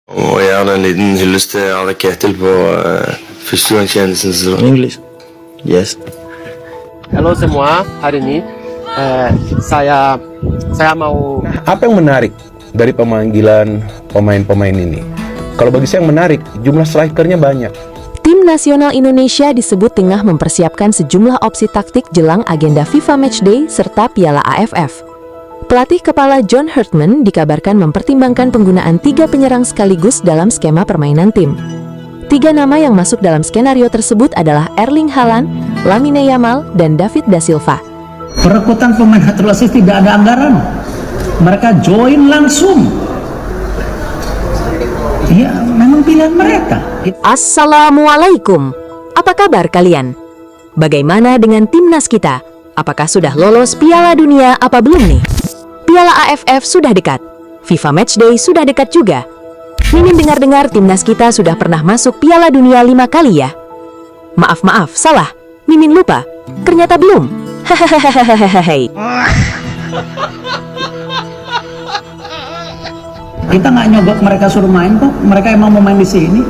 Og gjerne en liten hyllest til Arne Ketil på førstegangstjenesten sin. English. Yes. Halo semua, hari ini saya mau Apa yang menarik dari pemanggilan pemain-pemain ini? Kalau bagi saya yang menarik, jumlah strikernya banyak. Tim nasional Indonesia disebut tengah mempersiapkan sejumlah opsi taktik jelang agenda FIFA Matchday serta Piala AFF. Pelatih kepala John Herdman dikabarkan mempertimbangkan penggunaan 3 penyerang sekaligus dalam skema permainan tim. 3 nama yang masuk dalam skenario tersebut adalah Erling Haaland, Lamine Yamal, dan David da Silva. Perekrutan pemain naturalisasi tidak ada anggaran. Mereka join langsung. Ya, memang pilihan mereka. Assalamualaikum. Apa kabar kalian? Bagaimana dengan timnas kita? Apakah sudah lolos Piala Dunia apa belum nih? Piala AFF sudah dekat. FIFA Matchday sudah dekat juga. Mimin dengar-dengar timnas kita sudah pernah masuk Piala Dunia 5 kali ya? Maaf, salah. Mimin lupa. Ternyata belum. Hahaha. Kita nggak nyogok mereka suruh main kok. Mereka emang mau main di sini.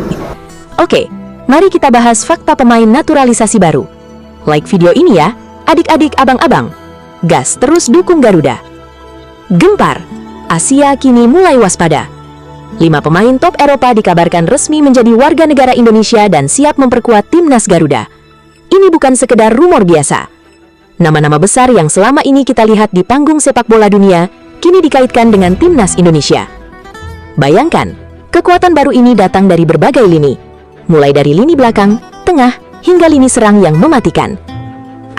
Oke, mari kita bahas fakta pemain naturalisasi baru. Like video ini ya, adik-adik abang-abang. Gas terus dukung Garuda. Gempar, Asia kini mulai waspada. 5 pemain top Eropa dikabarkan resmi menjadi warga negara Indonesia dan siap memperkuat timnas Garuda. Ini bukan sekedar rumor biasa. Nama-nama besar yang selama ini kita lihat di panggung sepak bola dunia, kini dikaitkan dengan timnas Indonesia. Bayangkan, kekuatan baru ini datang dari berbagai lini, mulai dari lini belakang, tengah, hingga lini serang yang mematikan.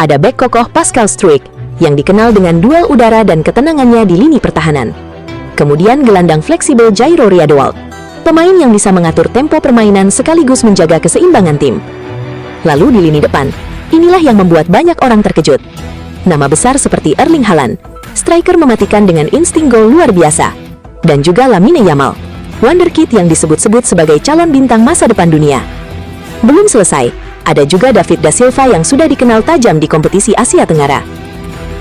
Ada bek kokoh Pascal Struijk, yang dikenal dengan duel udara dan ketenangannya di lini pertahanan. Kemudian gelandang fleksibel Jairo Riedewald, pemain yang bisa mengatur tempo permainan sekaligus menjaga keseimbangan tim. Lalu di lini depan, inilah yang membuat banyak orang terkejut. Nama besar seperti Erling Haaland, striker mematikan dengan insting gol luar biasa. Dan juga Lamine Yamal, wonderkid yang disebut-sebut sebagai calon bintang masa depan dunia. Belum selesai, ada juga David da Silva yang sudah dikenal tajam di kompetisi Asia Tenggara.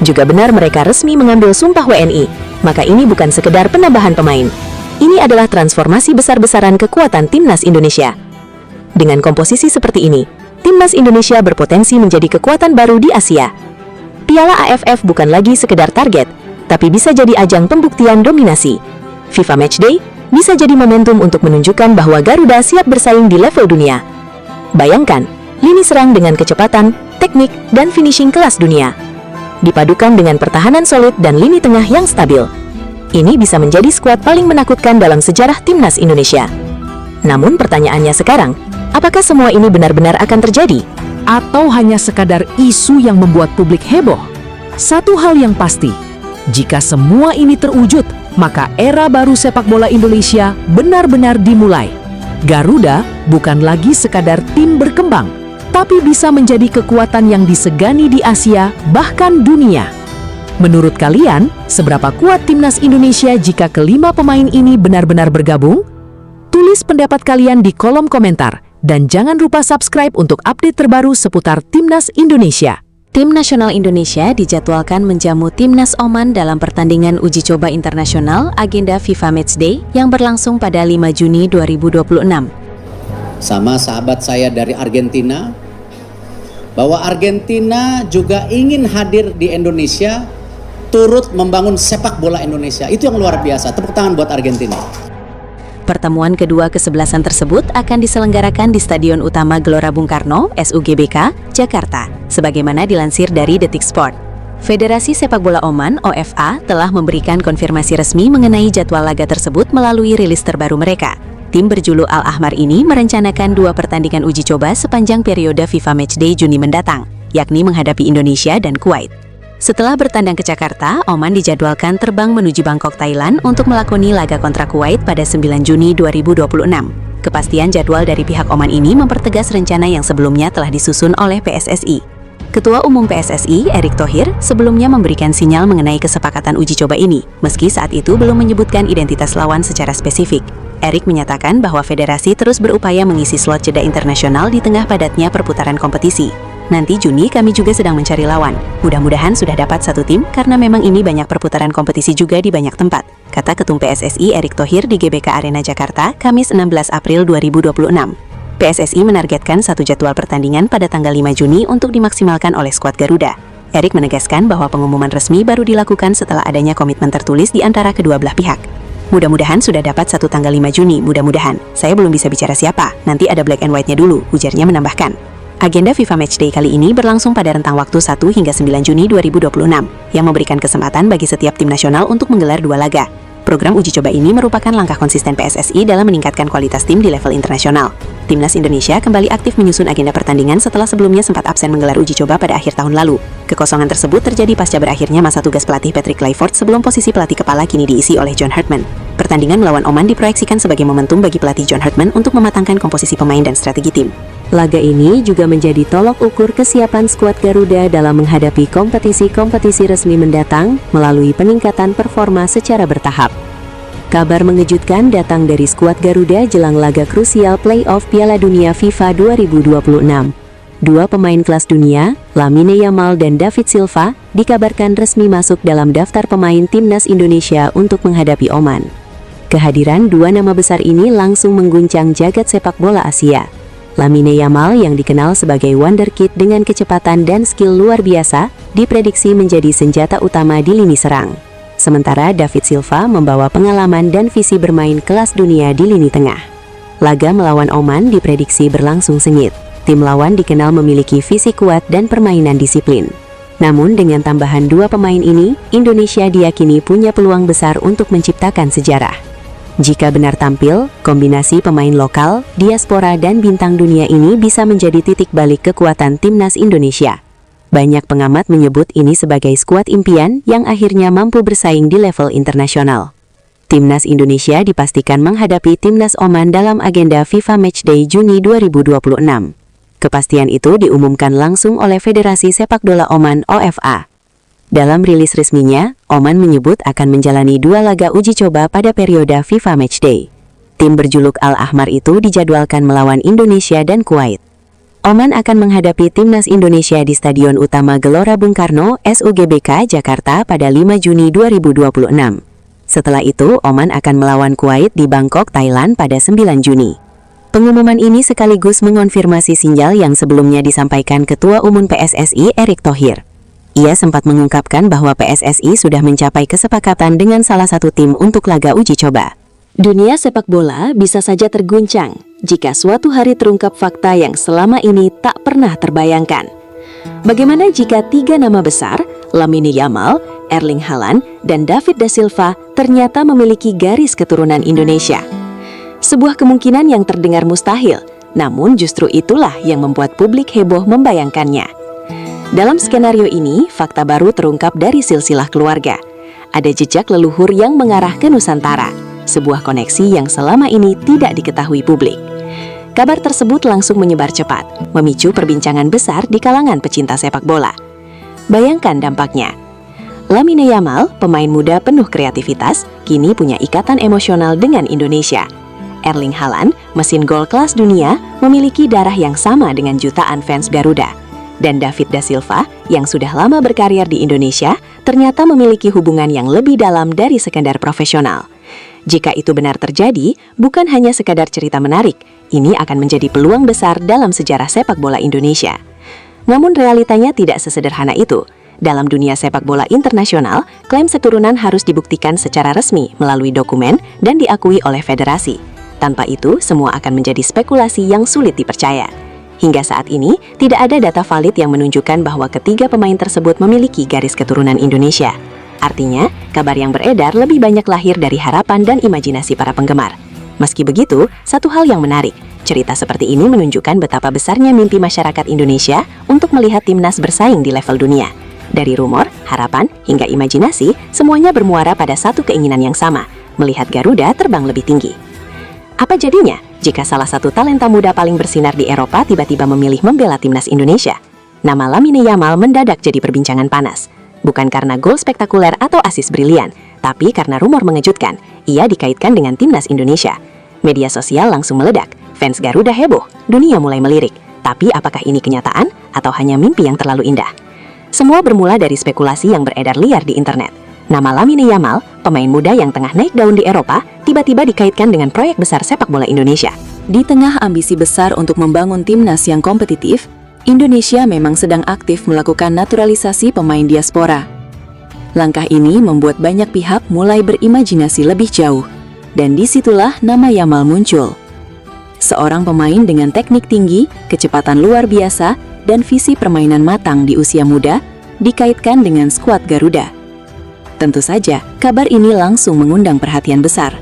Juga benar mereka resmi mengambil sumpah WNI, maka ini bukan sekedar penambahan pemain. Ini adalah transformasi besar-besaran kekuatan timnas Indonesia. Dengan komposisi seperti ini, timnas Indonesia berpotensi menjadi kekuatan baru di Asia. Piala AFF bukan lagi sekedar target, tapi bisa jadi ajang pembuktian dominasi. FIFA Matchday bisa jadi momentum untuk menunjukkan bahwa Garuda siap bersaing di level dunia. Bayangkan, lini serang dengan kecepatan, teknik, dan finishing kelas dunia. Dipadukan dengan pertahanan solid dan lini tengah yang stabil. Ini bisa menjadi skuad paling menakutkan dalam sejarah timnas Indonesia. Namun pertanyaannya sekarang, apakah semua ini benar-benar akan terjadi? Atau hanya sekadar isu yang membuat publik heboh? Satu hal yang pasti, jika semua ini terwujud, maka era baru sepak bola Indonesia benar-benar dimulai. Garuda bukan lagi sekadar tim berkembang, tapi bisa menjadi kekuatan yang disegani di Asia, bahkan dunia. Menurut kalian, seberapa kuat timnas Indonesia jika kelima pemain ini benar-benar bergabung? Tulis pendapat kalian di kolom komentar, dan jangan lupa subscribe untuk update terbaru seputar timnas Indonesia. Tim nasional Indonesia dijadwalkan menjamu timnas Oman dalam pertandingan uji coba internasional agenda FIFA Matchday yang berlangsung pada 5 Juni 2026. Sama sahabat saya dari Argentina, bahwa Argentina juga ingin hadir di Indonesia, turut membangun sepak bola Indonesia. Itu yang luar biasa. Tepuk tangan buat Argentina. Pertemuan kedua kesebelasan tersebut akan diselenggarakan di Stadion Utama Gelora Bung Karno, SUGBK, Jakarta, sebagaimana dilansir dari Detik Sport. Federasi Sepak Bola Oman, OFA, telah memberikan konfirmasi resmi mengenai jadwal laga tersebut melalui rilis terbaru mereka. Tim berjuluk Al-Ahmar ini merencanakan 2 pertandingan uji coba sepanjang periode FIFA Matchday Juni mendatang, yakni menghadapi Indonesia dan Kuwait. Setelah bertandang ke Jakarta, Oman dijadwalkan terbang menuju Bangkok, Thailand untuk melakoni laga kontra Kuwait pada 9 Juni 2026. Kepastian jadwal dari pihak Oman ini mempertegas rencana yang sebelumnya telah disusun oleh PSSI. Ketua Umum PSSI, Erick Thohir, sebelumnya memberikan sinyal mengenai kesepakatan uji coba ini, meski saat itu belum menyebutkan identitas lawan secara spesifik. Erick menyatakan bahwa federasi terus berupaya mengisi slot jeda internasional di tengah padatnya perputaran kompetisi. Nanti Juni kami juga sedang mencari lawan. Mudah-mudahan sudah dapat satu tim karena memang ini banyak perputaran kompetisi juga di banyak tempat, kata Ketum PSSI Erick Thohir di GBK Arena Jakarta, Kamis 16 April 2026. PSSI menargetkan satu jadwal pertandingan pada tanggal 5 Juni untuk dimaksimalkan oleh skuad Garuda. Erick menegaskan bahwa pengumuman resmi baru dilakukan setelah adanya komitmen tertulis di antara kedua belah pihak. Mudah-mudahan sudah dapat satu tanggal 5 Juni, mudah-mudahan. Saya belum bisa bicara siapa, nanti ada black and white-nya dulu, ujarnya menambahkan. Agenda FIFA Matchday kali ini berlangsung pada rentang waktu 1 hingga 9 Juni 2026, yang memberikan kesempatan bagi setiap tim nasional untuk menggelar 2 laga. Program uji coba ini merupakan langkah konsisten PSSI dalam meningkatkan kualitas tim di level internasional. Timnas Indonesia kembali aktif menyusun agenda pertandingan setelah sebelumnya sempat absen menggelar uji coba pada akhir tahun lalu. Kekosongan tersebut terjadi pasca berakhirnya masa tugas pelatih Patrick Kluivert sebelum posisi pelatih kepala kini diisi oleh John Hartman. Pertandingan melawan Oman diproyeksikan sebagai momentum bagi pelatih John Hartman untuk mematangkan komposisi pemain dan strategi tim. Laga ini juga menjadi tolok ukur kesiapan skuad Garuda dalam menghadapi kompetisi-kompetisi resmi mendatang melalui peningkatan performa secara bertahap. Kabar mengejutkan datang dari skuad Garuda jelang laga krusial playoff Piala Dunia FIFA 2026. Dua pemain kelas dunia, Lamine Yamal dan David Silva, dikabarkan resmi masuk dalam daftar pemain timnas Indonesia untuk menghadapi Oman. Kehadiran dua nama besar ini langsung mengguncang jagat sepak bola Asia. Lamine Yamal yang dikenal sebagai wonderkid dengan kecepatan dan skill luar biasa, diprediksi menjadi senjata utama di lini serang. Sementara David Silva membawa pengalaman dan visi bermain kelas dunia di lini tengah. Laga melawan Oman diprediksi berlangsung sengit. Tim lawan dikenal memiliki visi kuat dan permainan disiplin. Namun dengan tambahan dua pemain ini, Indonesia diyakini punya peluang besar untuk menciptakan sejarah. Jika benar tampil, kombinasi pemain lokal, diaspora dan bintang dunia ini bisa menjadi titik balik kekuatan timnas Indonesia. Banyak pengamat menyebut ini sebagai skuad impian yang akhirnya mampu bersaing di level internasional. Timnas Indonesia dipastikan menghadapi timnas Oman dalam agenda FIFA Matchday Juni 2026. Kepastian itu diumumkan langsung oleh Federasi Sepak Bola Oman (OFA). Dalam rilis resminya, Oman menyebut akan menjalani 2 laga uji coba pada periode FIFA Matchday. Tim berjuluk Al-Ahmar itu dijadwalkan melawan Indonesia dan Kuwait. Oman akan menghadapi timnas Indonesia di Stadion Utama Gelora Bung Karno, SUGBK, Jakarta pada 5 Juni 2026. Setelah itu, Oman akan melawan Kuwait di Bangkok, Thailand pada 9 Juni. Pengumuman ini sekaligus mengonfirmasi sinyal yang sebelumnya disampaikan Ketua Umum PSSI Erick Thohir. Ia sempat mengungkapkan bahwa PSSI sudah mencapai kesepakatan dengan salah satu tim untuk laga uji coba. Dunia sepak bola bisa saja terguncang jika suatu hari terungkap fakta yang selama ini tak pernah terbayangkan. Bagaimana jika 3 nama besar, Lamine Yamal, Erling Haaland, dan David da Silva ternyata memiliki garis keturunan Indonesia? Sebuah kemungkinan yang terdengar mustahil, namun justru itulah yang membuat publik heboh membayangkannya. Dalam skenario ini, fakta baru terungkap dari silsilah keluarga. Ada jejak leluhur yang mengarah ke Nusantara, sebuah koneksi yang selama ini tidak diketahui publik. Kabar tersebut langsung menyebar cepat, memicu perbincangan besar di kalangan pecinta sepak bola. Bayangkan dampaknya. Lamine Yamal, pemain muda penuh kreativitas, kini punya ikatan emosional dengan Indonesia. Erling Haaland, mesin gol kelas dunia, memiliki darah yang sama dengan jutaan fans Garuda. Dan David da Silva, yang sudah lama berkarir di Indonesia, ternyata memiliki hubungan yang lebih dalam dari sekadar profesional. Jika itu benar terjadi, bukan hanya sekadar cerita menarik, ini akan menjadi peluang besar dalam sejarah sepak bola Indonesia. Namun realitanya tidak sesederhana itu. Dalam dunia sepak bola internasional, klaim keturunan harus dibuktikan secara resmi melalui dokumen dan diakui oleh federasi. Tanpa itu, semua akan menjadi spekulasi yang sulit dipercaya. Hingga saat ini, tidak ada data valid yang menunjukkan bahwa ketiga pemain tersebut memiliki garis keturunan Indonesia. Artinya, kabar yang beredar lebih banyak lahir dari harapan dan imajinasi para penggemar. Meski begitu, satu hal yang menarik, cerita seperti ini menunjukkan betapa besarnya mimpi masyarakat Indonesia untuk melihat timnas bersaing di level dunia. Dari rumor, harapan, hingga imajinasi, semuanya bermuara pada satu keinginan yang sama, melihat Garuda terbang lebih tinggi. Apa jadinya jika salah satu talenta muda paling bersinar di Eropa tiba-tiba memilih membela timnas Indonesia? Nama Lamine Yamal mendadak jadi perbincangan panas. Bukan karena gol spektakuler atau asis brilian, tapi karena rumor mengejutkan, ia dikaitkan dengan timnas Indonesia. Media sosial langsung meledak, fans Garuda heboh, dunia mulai melirik. Tapi apakah ini kenyataan atau hanya mimpi yang terlalu indah? Semua bermula dari spekulasi yang beredar liar di internet. Nama Lamine Yamal, pemain muda yang tengah naik daun di Eropa, tiba-tiba dikaitkan dengan proyek besar sepak bola Indonesia. Di tengah ambisi besar untuk membangun timnas yang kompetitif, Indonesia memang sedang aktif melakukan naturalisasi pemain diaspora. Langkah ini membuat banyak pihak mulai berimajinasi lebih jauh, dan disitulah nama Yamal muncul. Seorang pemain dengan teknik tinggi, kecepatan luar biasa, dan visi permainan matang di usia muda, dikaitkan dengan skuad Garuda. Tentu saja, kabar ini langsung mengundang perhatian besar.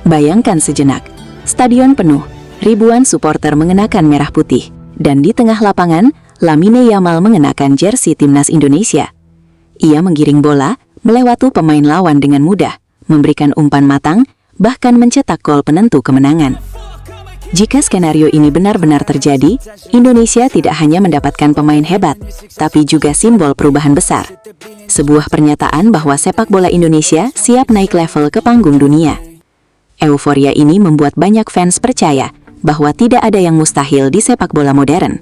Bayangkan sejenak, stadion penuh, ribuan supporter mengenakan merah putih, dan di tengah lapangan, Lamine Yamal mengenakan jersey timnas Indonesia. Ia menggiring bola, melewati pemain lawan dengan mudah, memberikan umpan matang, bahkan mencetak gol penentu kemenangan. Jika skenario ini benar-benar terjadi, Indonesia tidak hanya mendapatkan pemain hebat, tapi juga simbol perubahan besar. Sebuah pernyataan bahwa sepak bola Indonesia siap naik level ke panggung dunia. Euforia ini membuat banyak fans percaya bahwa tidak ada yang mustahil di sepak bola modern.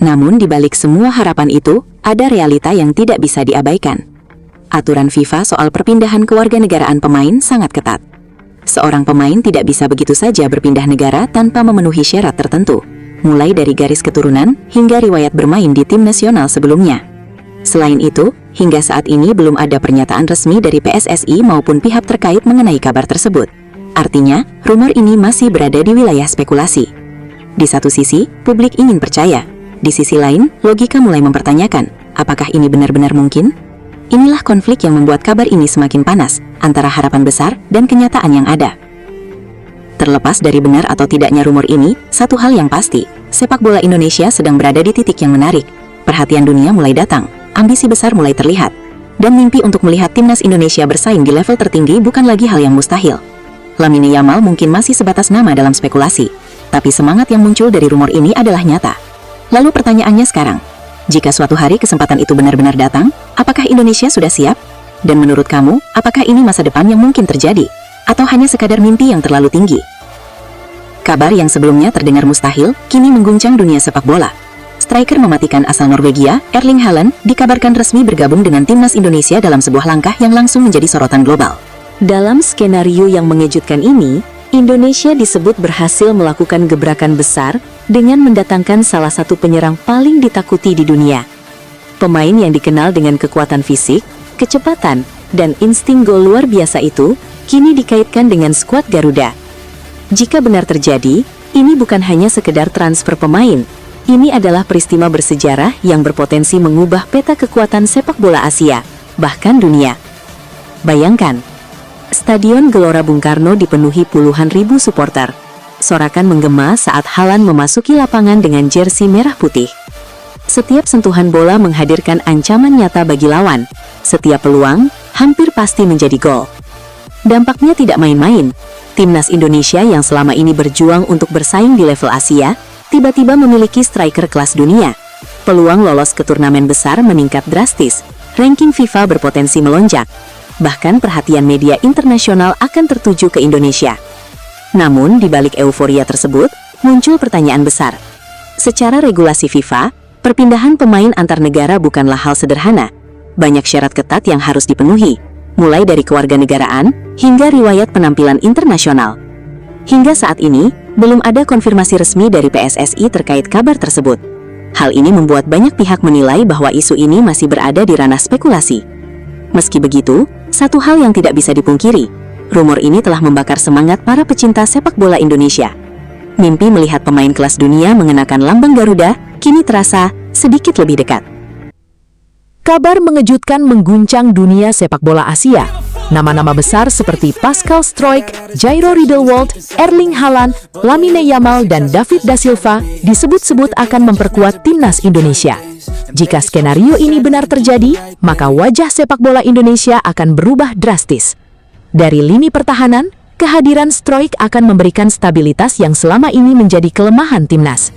Namun di balik semua harapan itu, ada realita yang tidak bisa diabaikan. Aturan FIFA soal perpindahan kewarganegaraan pemain sangat ketat. Seorang pemain tidak bisa begitu saja berpindah negara tanpa memenuhi syarat tertentu, mulai dari garis keturunan hingga riwayat bermain di tim nasional sebelumnya. Selain itu, hingga saat ini belum ada pernyataan resmi dari PSSI maupun pihak terkait mengenai kabar tersebut. Artinya, rumor ini masih berada di wilayah spekulasi. Di satu sisi, publik ingin percaya. Di sisi lain, logika mulai mempertanyakan, apakah ini benar-benar mungkin? Inilah konflik yang membuat kabar ini semakin panas, antara harapan besar dan kenyataan yang ada. Terlepas dari benar atau tidaknya rumor ini, satu hal yang pasti, sepak bola Indonesia sedang berada di titik yang menarik. Perhatian dunia mulai datang, ambisi besar mulai terlihat, dan mimpi untuk melihat timnas Indonesia bersaing di level tertinggi bukan lagi hal yang mustahil. Lamine Yamal mungkin masih sebatas nama dalam spekulasi, tapi semangat yang muncul dari rumor ini adalah nyata. Lalu pertanyaannya sekarang, jika suatu hari kesempatan itu benar-benar datang, apakah Indonesia sudah siap? Dan menurut kamu, apakah ini masa depan yang mungkin terjadi? Atau hanya sekadar mimpi yang terlalu tinggi? Kabar yang sebelumnya terdengar mustahil, kini mengguncang dunia sepak bola. Striker mematikan asal Norwegia, Erling Haaland, dikabarkan resmi bergabung dengan timnas Indonesia dalam sebuah langkah yang langsung menjadi sorotan global. Dalam skenario yang mengejutkan ini, Indonesia disebut berhasil melakukan gebrakan besar dengan mendatangkan salah satu penyerang paling ditakuti di dunia. Pemain yang dikenal dengan kekuatan fisik, kecepatan, dan insting gol luar biasa itu kini dikaitkan dengan skuad Garuda. Jika benar terjadi, ini bukan hanya sekedar transfer pemain. Ini adalah peristiwa bersejarah yang berpotensi mengubah peta kekuatan sepak bola Asia, bahkan dunia. Bayangkan, Stadion Gelora Bung Karno dipenuhi puluhan ribu supporter. Sorakan menggema saat Haaland memasuki lapangan dengan jersey merah putih. Setiap sentuhan bola menghadirkan ancaman nyata bagi lawan. Setiap peluang hampir pasti menjadi gol. Dampaknya tidak main-main. Timnas Indonesia yang selama ini berjuang untuk bersaing di level Asia, tiba-tiba memiliki striker kelas dunia. Peluang lolos ke turnamen besar meningkat drastis. Ranking FIFA berpotensi melonjak. Bahkan perhatian media internasional akan tertuju ke Indonesia. Namun, di balik euforia tersebut, muncul pertanyaan besar. Secara regulasi FIFA, perpindahan pemain antar negara bukanlah hal sederhana. Banyak syarat ketat yang harus dipenuhi, mulai dari kewarganegaraan hingga riwayat penampilan internasional. Hingga saat ini, belum ada konfirmasi resmi dari PSSI terkait kabar tersebut. Hal ini membuat banyak pihak menilai bahwa isu ini masih berada di ranah spekulasi. Meski begitu, satu hal yang tidak bisa dipungkiri, rumor ini telah membakar semangat para pecinta sepak bola Indonesia. Mimpi melihat pemain kelas dunia mengenakan lambang Garuda kini terasa sedikit lebih dekat. Kabar mengejutkan mengguncang dunia sepak bola Asia. Nama-nama besar seperti Pascal Struijk, Jairo Riedewald, Erling Haaland, Lamine Yamal, dan David da Silva disebut-sebut akan memperkuat timnas Indonesia. Jika skenario ini benar terjadi, maka wajah sepak bola Indonesia akan berubah drastis. Dari lini pertahanan, kehadiran Struijk akan memberikan stabilitas yang selama ini menjadi kelemahan timnas.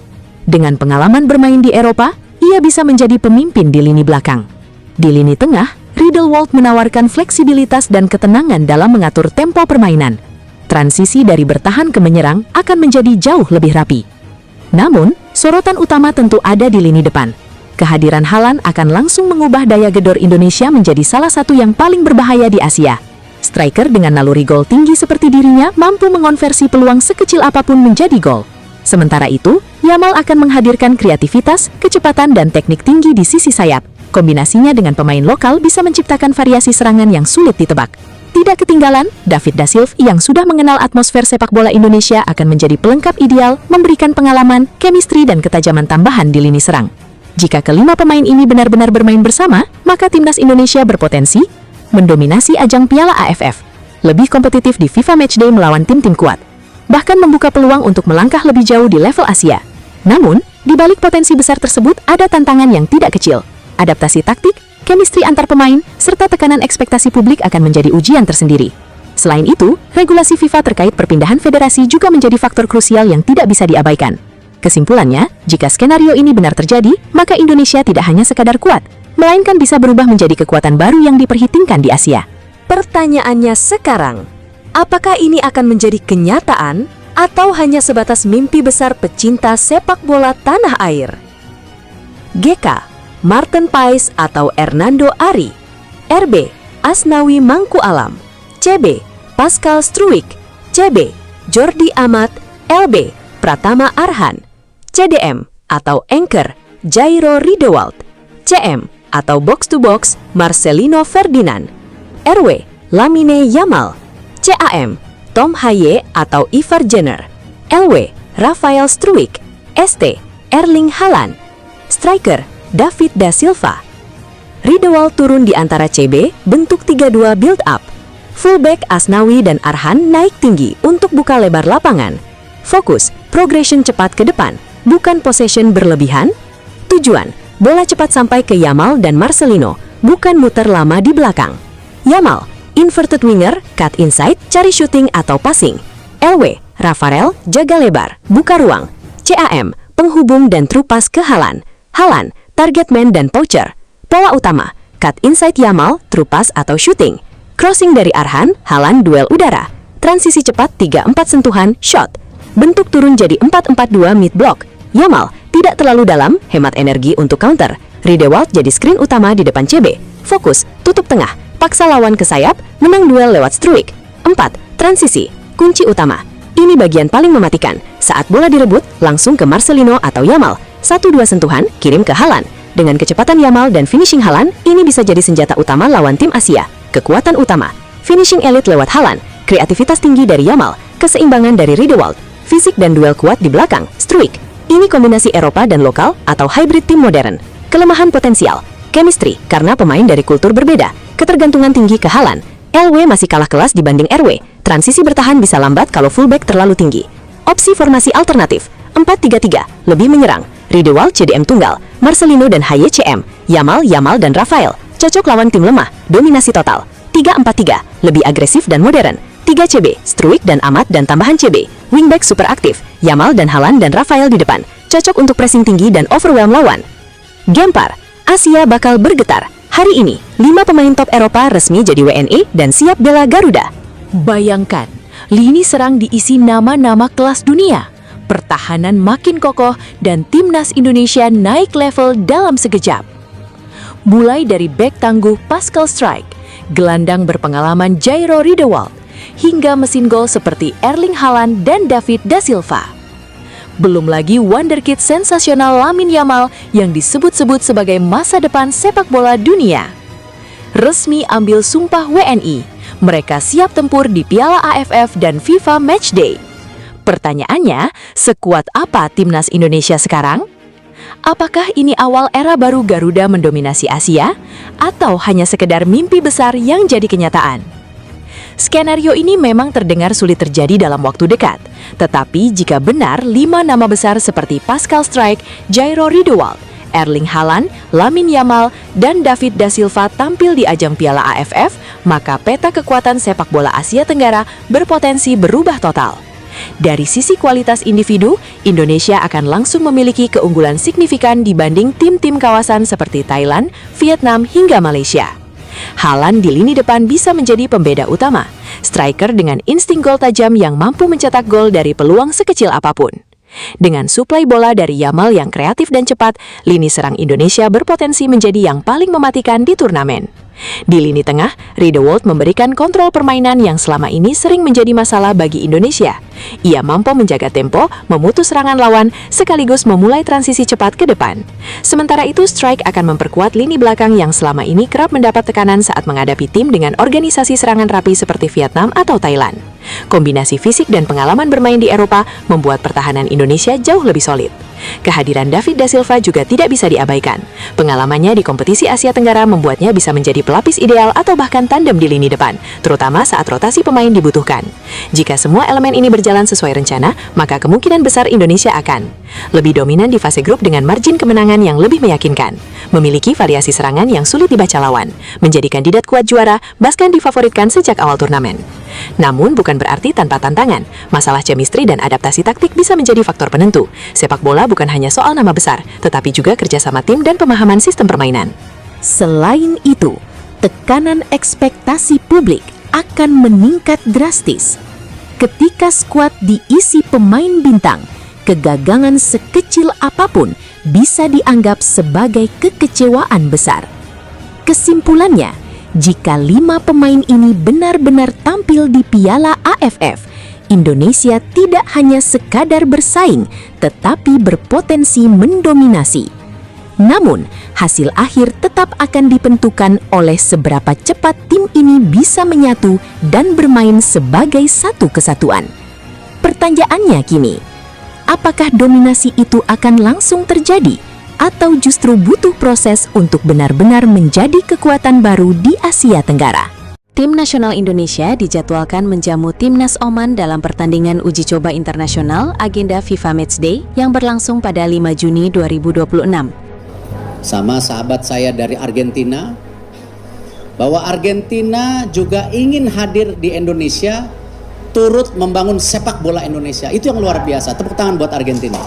Dengan pengalaman bermain di Eropa, ia bisa menjadi pemimpin di lini belakang. Di lini tengah, Riedewald menawarkan fleksibilitas dan ketenangan dalam mengatur tempo permainan. Transisi dari bertahan ke menyerang akan menjadi jauh lebih rapi. Namun, Sorotan utama tentu ada di lini depan. Kehadiran Haaland akan langsung mengubah daya gedor Indonesia menjadi salah satu yang paling berbahaya di Asia. Striker dengan naluri gol tinggi seperti dirinya mampu mengonversi peluang sekecil apapun menjadi gol. Sementara itu, Yamal akan menghadirkan kreativitas, kecepatan, dan teknik tinggi di sisi sayap. Kombinasinya dengan pemain lokal bisa menciptakan variasi serangan yang sulit ditebak. Tidak ketinggalan, David da Silva yang sudah mengenal atmosfer sepak bola Indonesia akan menjadi pelengkap ideal, memberikan pengalaman, chemistry, dan ketajaman tambahan di lini serang. Jika kelima pemain ini benar-benar bermain bersama, maka timnas Indonesia berpotensi mendominasi ajang Piala AFF, lebih kompetitif di FIFA Matchday melawan tim-tim kuat, bahkan membuka peluang untuk melangkah lebih jauh di level Asia. Namun, di balik potensi besar tersebut ada tantangan yang tidak kecil. Adaptasi taktik, chemistry antar pemain, serta tekanan ekspektasi publik akan menjadi ujian tersendiri. Selain itu, regulasi FIFA terkait perpindahan federasi juga menjadi faktor krusial yang tidak bisa diabaikan. Kesimpulannya, jika skenario ini benar terjadi, maka Indonesia tidak hanya sekadar kuat, melainkan bisa berubah menjadi kekuatan baru yang diperhitungkan di Asia. Pertanyaannya sekarang, apakah ini akan menjadi kenyataan atau hanya sebatas mimpi besar pecinta sepak bola tanah air? GK, Martin Paes atau Hernando Ari. RB, Asnawi Mangku Alam. CB, Pascal Struijk. CB, Jordi Amat. LB, Pratama Arhan. CDM atau Anchor, Jairo Riedewald. CM atau Box to Box, Marcelino Ferdinand. RW, Lamine Yamal. CAM, Tom Haye atau Ivar Jenner. LW, Rafael Struijk. ST, Erling Haaland. Striker, David da Silva. Riedewald turun di antara CB, bentuk 3-2 build up. Fullback Asnawi dan Arhan naik tinggi untuk buka lebar lapangan. Fokus, progression cepat ke depan, bukan possession berlebihan. Tujuan, bola cepat sampai ke Yamal dan Marcelino, bukan muter lama di belakang. Yamal, inverted winger, cut inside, cari shooting atau passing. LW, Rafael, jaga lebar, buka ruang. CAM, penghubung dan true pass ke Haaland. Haaland, target man dan poacher. Pola utama, cut inside Yamal, true pass atau shooting. Crossing dari Arhan, Haaland duel udara. Transisi cepat 3-4 sentuhan, shot. Bentuk turun jadi 4-4-2 mid block. Yamal tidak terlalu dalam, hemat energi untuk counter. Riedewald jadi screen utama di depan CB. Fokus, tutup tengah, paksa lawan ke sayap, menang duel lewat Struijk. 4. Transisi, kunci utama. Ini bagian paling mematikan. Saat bola direbut, langsung ke Marcelino atau Yamal. 1-2 sentuhan, kirim ke Haaland. Dengan kecepatan Yamal dan finishing Haaland, ini bisa jadi senjata utama lawan tim Asia. Kekuatan utama, finishing elite lewat Haaland, kreativitas tinggi dari Yamal, keseimbangan dari Riedewald, fisik dan duel kuat di belakang, Struijk. Ini kombinasi Eropa dan lokal atau hybrid tim modern. Kelemahan potensial, chemistry karena pemain dari kultur berbeda, ketergantungan tinggi ke Haaland. LW masih kalah kelas dibanding RW. Transisi bertahan bisa lambat kalau fullback terlalu tinggi. Opsi formasi alternatif, 4-3-3, lebih menyerang. Riedewald CDM tunggal, Marcelino dan Haye CM, Yamal dan Rafael. Cocok lawan tim lemah, dominasi total. 3-4-3, lebih agresif dan modern. 3 CB, Struijk dan Amat dan tambahan CB. Wingback super aktif, Yamal dan Haaland dan Rafael di depan. Cocok untuk pressing tinggi dan overwhelm lawan. Gempar, Asia bakal bergetar. Hari ini, 5 pemain top Eropa resmi jadi WNI dan siap bela Garuda. Bayangkan, lini serang diisi nama-nama kelas dunia. Pertahanan makin kokoh dan timnas Indonesia naik level dalam sekejap. Mulai dari bek tangguh Pascal Struijk, gelandang berpengalaman Jairo Riedewald, hingga mesin gol seperti Erling Haaland dan David da Silva. Belum lagi wonderkid sensasional Lamine Yamal yang disebut-sebut sebagai masa depan sepak bola dunia. Resmi ambil sumpah WNI, mereka siap tempur di Piala AFF dan FIFA Matchday. Pertanyaannya, sekuat apa timnas Indonesia sekarang? Apakah ini awal era baru Garuda mendominasi Asia? Atau hanya sekedar mimpi besar yang jadi kenyataan? Skenario ini memang terdengar sulit terjadi dalam waktu dekat. Tetapi jika benar 5 nama besar seperti Pascal Struijk, Jairo Riedewald, Erling Haaland, Lamine Yamal, dan David da Silva tampil di ajang Piala AFF, maka peta kekuatan sepak bola Asia Tenggara berpotensi berubah total. Dari sisi kualitas individu, Indonesia akan langsung memiliki keunggulan signifikan dibanding tim-tim kawasan seperti Thailand, Vietnam, hingga Malaysia. Haaland di lini depan bisa menjadi pembeda utama, striker dengan insting gol tajam yang mampu mencetak gol dari peluang sekecil apapun. Dengan suplai bola dari Yamal yang kreatif dan cepat, lini serang Indonesia berpotensi menjadi yang paling mematikan di turnamen. Di lini tengah, Riedewald memberikan kontrol permainan yang selama ini sering menjadi masalah bagi Indonesia. Ia mampu menjaga tempo, memutus serangan lawan, sekaligus memulai transisi cepat ke depan. Sementara itu, Strike akan memperkuat lini belakang yang selama ini kerap mendapat tekanan saat menghadapi tim dengan organisasi serangan rapi seperti Vietnam atau Thailand. Kombinasi fisik dan pengalaman bermain di Eropa membuat pertahanan Indonesia jauh lebih solid. Kehadiran David da Silva juga tidak bisa diabaikan. Pengalamannya di kompetisi Asia Tenggara membuatnya bisa menjadi pelapis ideal atau bahkan tandem di lini depan, terutama saat rotasi pemain dibutuhkan. Jika semua elemen ini berjalan sesuai rencana, maka kemungkinan besar Indonesia akan lebih dominan di fase grup dengan margin kemenangan yang lebih meyakinkan, memiliki variasi serangan yang sulit dibaca lawan, menjadi kandidat kuat juara, bahkan difavoritkan sejak awal turnamen. Namun bukan berarti tanpa tantangan. Masalah chemistry dan adaptasi taktik bisa menjadi faktor penentu. Sepak bola bukan hanya soal nama besar, tetapi juga kerjasama tim dan pemahaman sistem permainan. Selain itu, tekanan ekspektasi publik akan meningkat drastis. Ketika skuad diisi pemain bintang, kegagalan sekecil apapun bisa dianggap sebagai kekecewaan besar. Kesimpulannya, jika 5 pemain ini benar-benar tampil di Piala AFF, Indonesia tidak hanya sekadar bersaing, tetapi berpotensi mendominasi. Namun, hasil akhir tetap akan ditentukan oleh seberapa cepat tim ini bisa menyatu dan bermain sebagai satu kesatuan. Pertanyaannya kini, apakah dominasi itu akan langsung terjadi? Atau justru butuh proses untuk benar-benar menjadi kekuatan baru di Asia Tenggara? Tim nasional Indonesia dijadwalkan menjamu Timnas Oman dalam pertandingan uji coba internasional agenda FIFA Matchday yang berlangsung pada 5 Juni 2026. Sama sahabat saya dari Argentina, bahwa Argentina juga ingin hadir di Indonesia, turut membangun sepak bola Indonesia. Itu yang luar biasa. Tepuk tangan buat Argentina.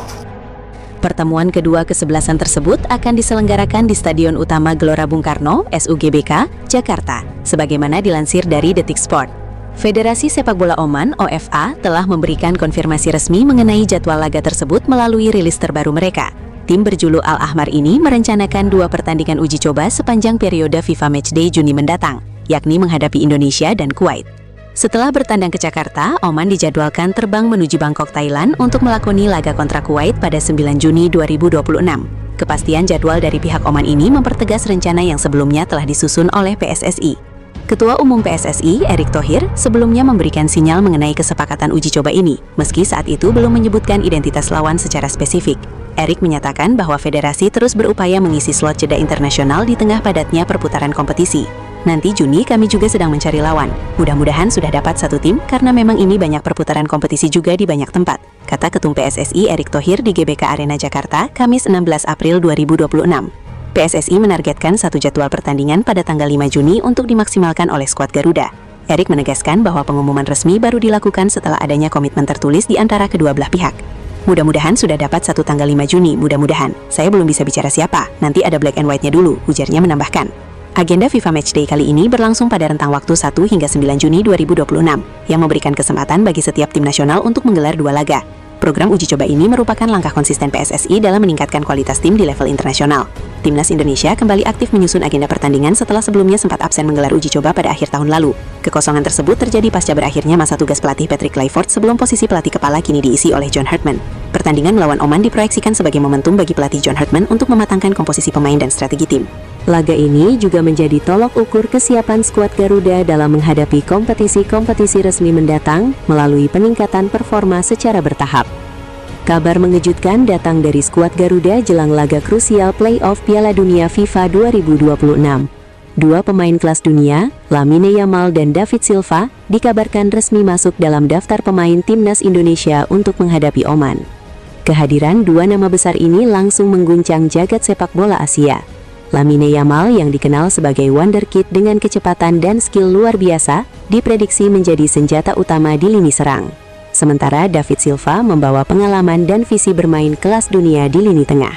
Pertemuan kedua kesebelasan tersebut akan diselenggarakan di Stadion Utama Gelora Bung Karno, SUGBK, Jakarta, sebagaimana dilansir dari Detik Sport. Federasi Sepak Bola Oman, OFA, telah memberikan konfirmasi resmi mengenai jadwal laga tersebut melalui rilis terbaru mereka. Tim berjuluk Al-Ahmar ini merencanakan 2 pertandingan uji coba sepanjang periode FIFA Matchday Juni mendatang, yakni menghadapi Indonesia dan Kuwait. Setelah bertandang ke Jakarta, Oman dijadwalkan terbang menuju Bangkok, Thailand untuk melakoni laga kontra Kuwait pada 9 Juni 2026. Kepastian jadwal dari pihak Oman ini mempertegas rencana yang sebelumnya telah disusun oleh PSSI. Ketua Umum PSSI, Erick Thohir, sebelumnya memberikan sinyal mengenai kesepakatan uji coba ini, meski saat itu belum menyebutkan identitas lawan secara spesifik. Erick menyatakan bahwa federasi terus berupaya mengisi slot jeda internasional di tengah padatnya perputaran kompetisi. Nanti Juni kami juga sedang mencari lawan. Mudah-mudahan sudah dapat satu tim karena memang ini banyak perputaran kompetisi juga di banyak tempat, kata Ketum PSSI Erick Thohir di GBK Arena Jakarta, Kamis 16 April 2026. PSSI menargetkan satu jadwal pertandingan pada tanggal 5 Juni untuk dimaksimalkan oleh skuad Garuda. Erick menegaskan bahwa pengumuman resmi baru dilakukan setelah adanya komitmen tertulis di antara kedua belah pihak. Mudah-mudahan sudah dapat satu tanggal 5 Juni, mudah-mudahan. Saya belum bisa bicara siapa, nanti ada black and white-nya dulu, ujarnya menambahkan. Agenda FIFA Matchday kali ini berlangsung pada rentang waktu 1 hingga 9 Juni 2026, yang memberikan kesempatan bagi setiap tim nasional untuk menggelar 2 laga. Program uji coba ini merupakan langkah konsisten PSSI dalam meningkatkan kualitas tim di level internasional. Timnas Indonesia kembali aktif menyusun agenda pertandingan setelah sebelumnya sempat absen menggelar uji coba pada akhir tahun lalu. Kekosongan tersebut terjadi pasca berakhirnya masa tugas pelatih Patrick Kluivert sebelum posisi pelatih kepala kini diisi oleh John Hartman. Pertandingan melawan Oman diproyeksikan sebagai momentum bagi pelatih John Hartman untuk mematangkan komposisi pemain dan strategi tim. Laga ini juga menjadi tolok ukur kesiapan skuad Garuda dalam menghadapi kompetisi-kompetisi resmi mendatang melalui peningkatan performa secara bertahap. Kabar mengejutkan datang dari skuad Garuda jelang laga krusial playoff Piala Dunia FIFA 2026. 2 pemain kelas dunia, Lamine Yamal dan David Silva, dikabarkan resmi masuk dalam daftar pemain Timnas Indonesia untuk menghadapi Oman. Kehadiran 2 nama besar ini langsung mengguncang jagat sepak bola Asia. Lamine Yamal yang dikenal sebagai wonderkid dengan kecepatan dan skill luar biasa, diprediksi menjadi senjata utama di lini serang. Sementara David Silva membawa pengalaman dan visi bermain kelas dunia di lini tengah.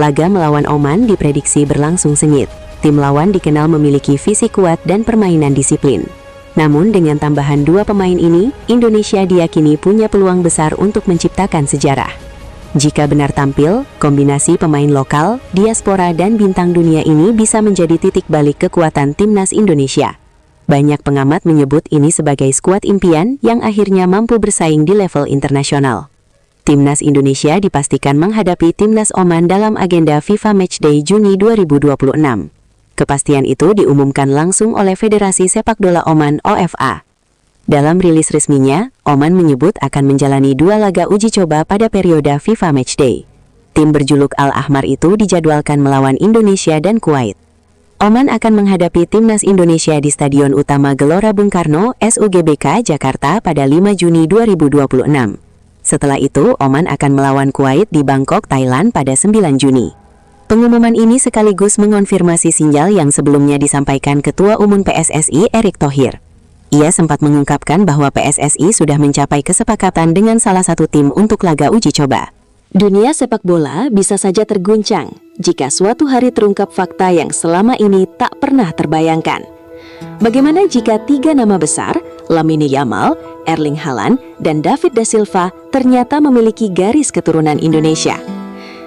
Laga melawan Oman diprediksi berlangsung sengit. Tim lawan dikenal memiliki visi kuat dan permainan disiplin. Namun dengan tambahan 2 pemain ini, Indonesia diyakini punya peluang besar untuk menciptakan sejarah. Jika benar tampil, kombinasi pemain lokal, diaspora, dan bintang dunia ini bisa menjadi titik balik kekuatan timnas Indonesia. Banyak pengamat menyebut ini sebagai skuad impian yang akhirnya mampu bersaing di level internasional. Timnas Indonesia dipastikan menghadapi timnas Oman dalam agenda FIFA Matchday Juni 2026. Kepastian itu diumumkan langsung oleh Federasi Sepak Bola Oman (OFA). Dalam rilis resminya, Oman menyebut akan menjalani 2 laga uji coba pada periode FIFA Matchday. Tim berjuluk Al-Ahmar itu dijadwalkan melawan Indonesia dan Kuwait. Oman akan menghadapi timnas Indonesia di Stadion Utama Gelora Bung Karno, SUGBK, Jakarta pada 5 Juni 2026. Setelah itu, Oman akan melawan Kuwait di Bangkok, Thailand pada 9 Juni. Pengumuman ini sekaligus mengonfirmasi sinyal yang sebelumnya disampaikan Ketua Umum PSSI Erick Thohir. Ia sempat mengungkapkan bahwa PSSI sudah mencapai kesepakatan dengan salah satu tim untuk laga uji coba. Dunia sepak bola bisa saja terguncang jika suatu hari terungkap fakta yang selama ini tak pernah terbayangkan. Bagaimana jika 3 nama besar, Lamine Yamal, Erling Haaland, dan David da Silva ternyata memiliki garis keturunan Indonesia?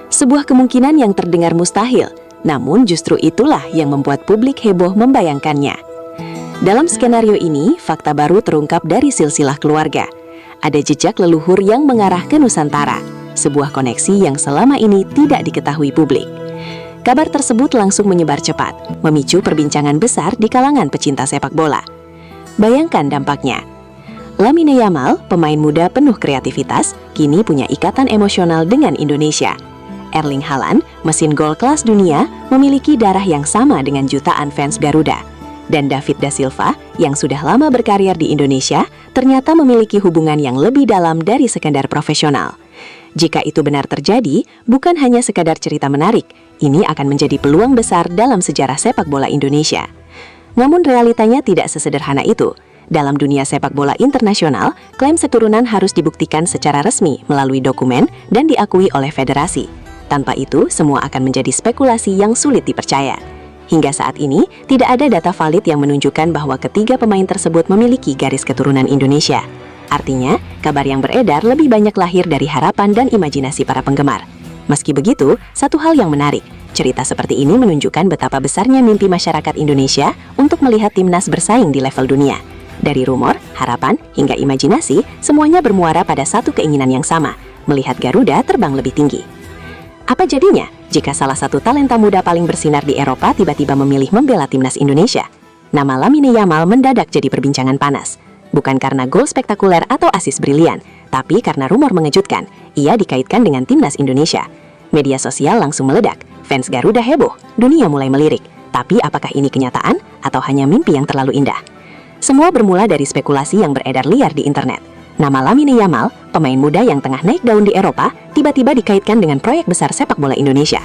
Sebuah kemungkinan yang terdengar mustahil, namun justru itulah yang membuat publik heboh membayangkannya. Dalam skenario ini, fakta baru terungkap dari silsilah keluarga. Ada jejak leluhur yang mengarah ke Nusantara, sebuah koneksi yang selama ini tidak diketahui publik. Kabar tersebut langsung menyebar cepat, memicu perbincangan besar di kalangan pecinta sepak bola. Bayangkan dampaknya. Lamine Yamal, pemain muda penuh kreativitas, kini punya ikatan emosional dengan Indonesia. Erling Haaland, mesin gol kelas dunia, memiliki darah yang sama dengan jutaan fans Garuda. Dan David da Silva, yang sudah lama berkarir di Indonesia, ternyata memiliki hubungan yang lebih dalam dari sekadar profesional. Jika itu benar terjadi, bukan hanya sekadar cerita menarik, ini akan menjadi peluang besar dalam sejarah sepak bola Indonesia. Namun realitanya tidak sesederhana itu. Dalam dunia sepak bola internasional, klaim keturunan harus dibuktikan secara resmi melalui dokumen dan diakui oleh federasi. Tanpa itu, semua akan menjadi spekulasi yang sulit dipercaya. Hingga saat ini, tidak ada data valid yang menunjukkan bahwa ketiga pemain tersebut memiliki garis keturunan Indonesia. Artinya, kabar yang beredar lebih banyak lahir dari harapan dan imajinasi para penggemar. Meski begitu, satu hal yang menarik, cerita seperti ini menunjukkan betapa besarnya mimpi masyarakat Indonesia untuk melihat timnas bersaing di level dunia. Dari rumor, harapan, hingga imajinasi, semuanya bermuara pada satu keinginan yang sama, melihat Garuda terbang lebih tinggi. Apa jadinya jika salah satu talenta muda paling bersinar di Eropa tiba-tiba memilih membela timnas Indonesia? Nama Lamine Yamal mendadak jadi perbincangan panas. Bukan karena gol spektakuler atau asis brilian, tapi karena rumor mengejutkan, ia dikaitkan dengan timnas Indonesia. Media sosial langsung meledak, fans Garuda heboh, dunia mulai melirik. Tapi apakah ini kenyataan atau hanya mimpi yang terlalu indah? Semua bermula dari spekulasi yang beredar liar di internet. Nama Lamine Yamal, pemain muda yang tengah naik daun di Eropa, tiba-tiba dikaitkan dengan proyek besar sepak bola Indonesia.